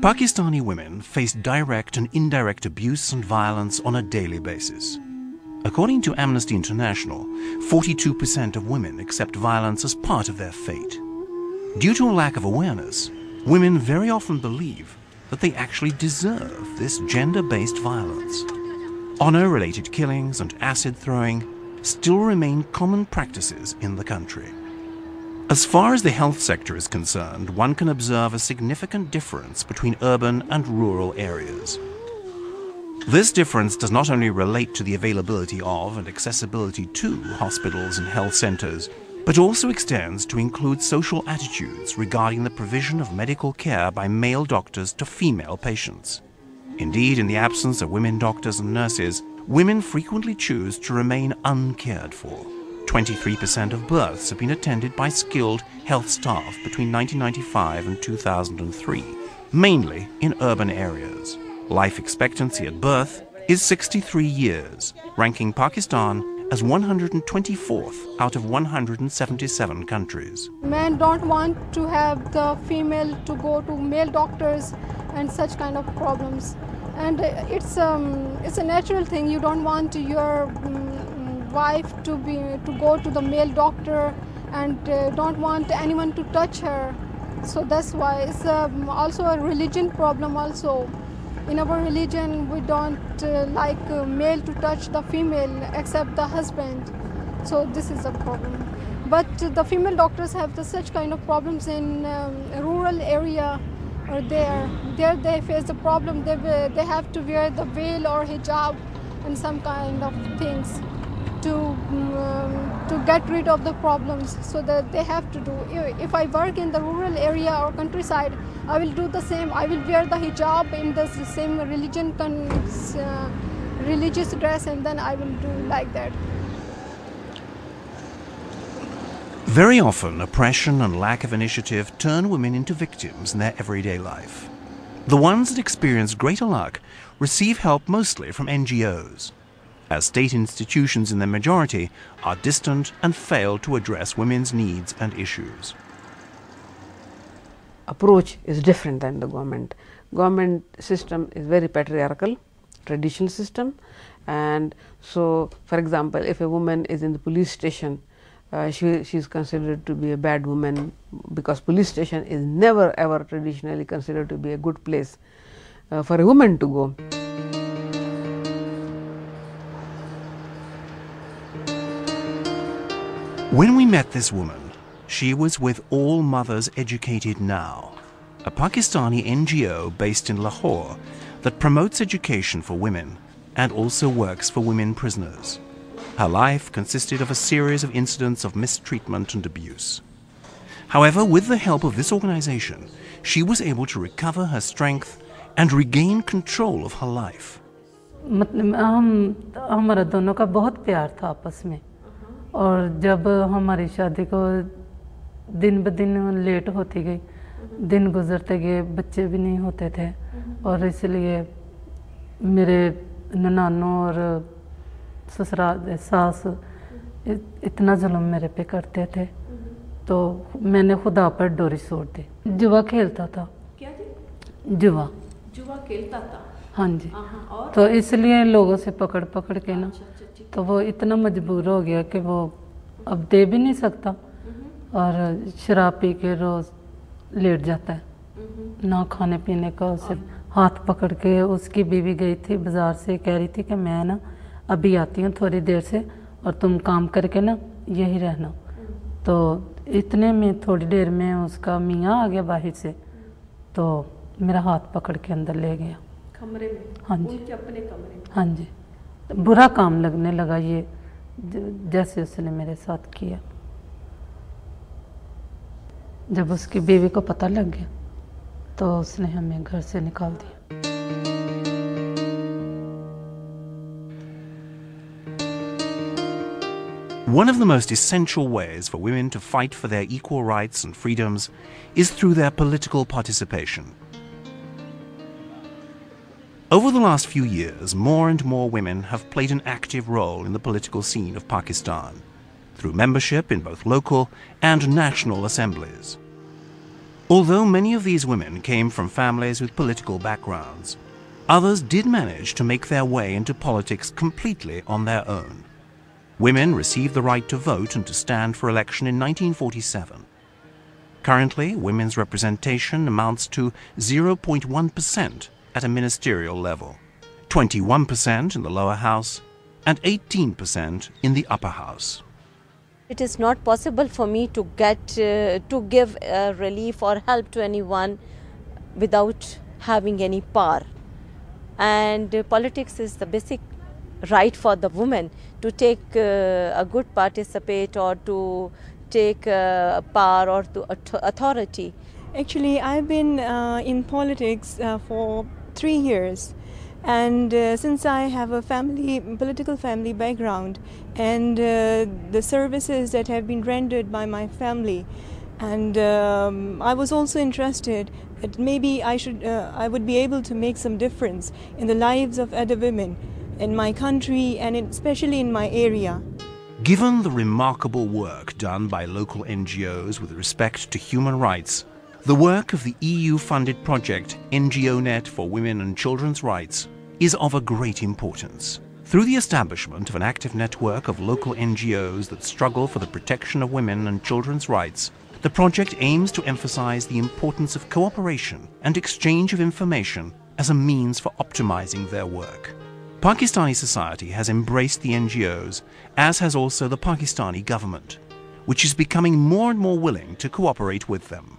Pakistani women face direct and indirect abuse and violence on a daily basis. According to Amnesty International, 42% of women accept violence as part of their fate. Due to a lack of awareness, women very often believe that they actually deserve this gender-based violence. Honor-related killings and acid throwing still remain common practices in the country. As far as the health sector is concerned, one can observe a significant difference between urban and rural areas. This difference does not only relate to the availability of and accessibility to hospitals and health centers, but also extends to include social attitudes regarding the provision of medical care by male doctors to female patients. Indeed, in the absence of women doctors and nurses, women frequently choose to remain uncared for. 23% of births have been attended by skilled health staff between 1995 and 2003, mainly in urban areas. Life expectancy at birth is 63 years, ranking Pakistan as 124th out of 177 countries. Men don't want to have the female to go to male doctors and such kind of problems. And it's a natural thing. You don't want your wife to go to the male doctor and don't want anyone to touch her. So that's why it's also a religion problem also. In our religion, we don't like male to touch the female except the husband. So this is a problem. But the female doctors have such kind of problems in rural area. Or there they face the problem. They have to wear the veil or hijab and some kind of things to get rid of the problems. So that they have to do. If I work in the rural area or countryside, I will do the same. I will wear the hijab in the same religious dress, and then I will do like that. Very often, oppression and lack of initiative turn women into victims in their everyday life. The ones that experience greater luck receive help mostly from NGOs, as state institutions in their majority are distant and fail to address women's needs and issues. Approach is different than the government. Government system is very patriarchal, traditional system, and so, for example, if a woman is in the police station, she is considered to be a bad woman, because police station is never ever traditionally considered to be a good place for a woman to go. When we met this woman, she was with All Mothers Educated Now, a Pakistani NGO based in Lahore that promotes education for women and also works for women prisoners. Her life consisted of a series of incidents of mistreatment and abuse. However, with the help of this organization, she was able to recover her strength and regain control of her life. हमारा दोनों का बहुत प्यार था आपस में, और जब हमारी शादी को दिन ब दिन लेट होती गई, दिन गुजरते गए, बच्चे भी नहीं होते थे, और इसलिए मेरे ननानों और ससुराल सास इतना जुल्म मेरे पे करते थे, तो मैंने खुदा पर डोरी छोड़ दी। जुआ खेलता था। क्या जी? जुआ खेलता था। हाँ जी। और? तो इसलिए लोगों से पकड़ पकड़ के ना, तो वो इतना मजबूर हो गया कि वो अब दे भी नहीं सकता, और शराब पी के रोज लेट जाता है, ना खाने पीने का। उसे हाथ पकड़ के उसकी बीवी गई थी बाजार से, कह रही थी कि मैं ना अभी आती हूँ थोड़ी देर से, और तुम काम करके ना यही रहना। तो इतने में थोड़ी देर में उसका मियाँ आ गया बाहर से, तो मेरा हाथ पकड़ के अंदर ले गया कमरे में। हाँ जी, उनके अपने कमरे में। हाँ जी, तो बुरा काम लगने लगा ये, जैसे उसने मेरे साथ किया। जब उसकी बीवी को पता लग गया, तो उसने हमें घर से निकाल दिया। One of the most essential ways for women to fight for their equal rights and freedoms is through their political participation. Over the last few years, more and more women have played an active role in the political scene of Pakistan, through membership in both local and national assemblies. Although many of these women came from families with political backgrounds, others did manage to make their way into politics completely on their own. Women received the right to vote and to stand for election in 1947. Currently, women's representation amounts to 0.1% at a ministerial level, 21% in the lower house, and 18% in the upper house. It is not possible for me to give relief or help to anyone without having any power. And politics is the basic right for the woman to take a good participate or to take power or to authority. Actually, I've been in politics for 3 years, and since I have a political family background, and the services that have been rendered by my family, and I was also interested that maybe I would be able to make some difference in the lives of other women in my country and especially in my area. Given the remarkable work done by local NGOs with respect to human rights, the work of the EU-funded project NGOnet for Women and Children's Rights is of a great importance. Through the establishment of an active network of local NGOs that struggle for the protection of women and children's rights, the project aims to emphasize the importance of cooperation and exchange of information as a means for optimizing their work. Pakistani society has embraced the NGOs, as has also the Pakistani government, which is becoming more and more willing to cooperate with them.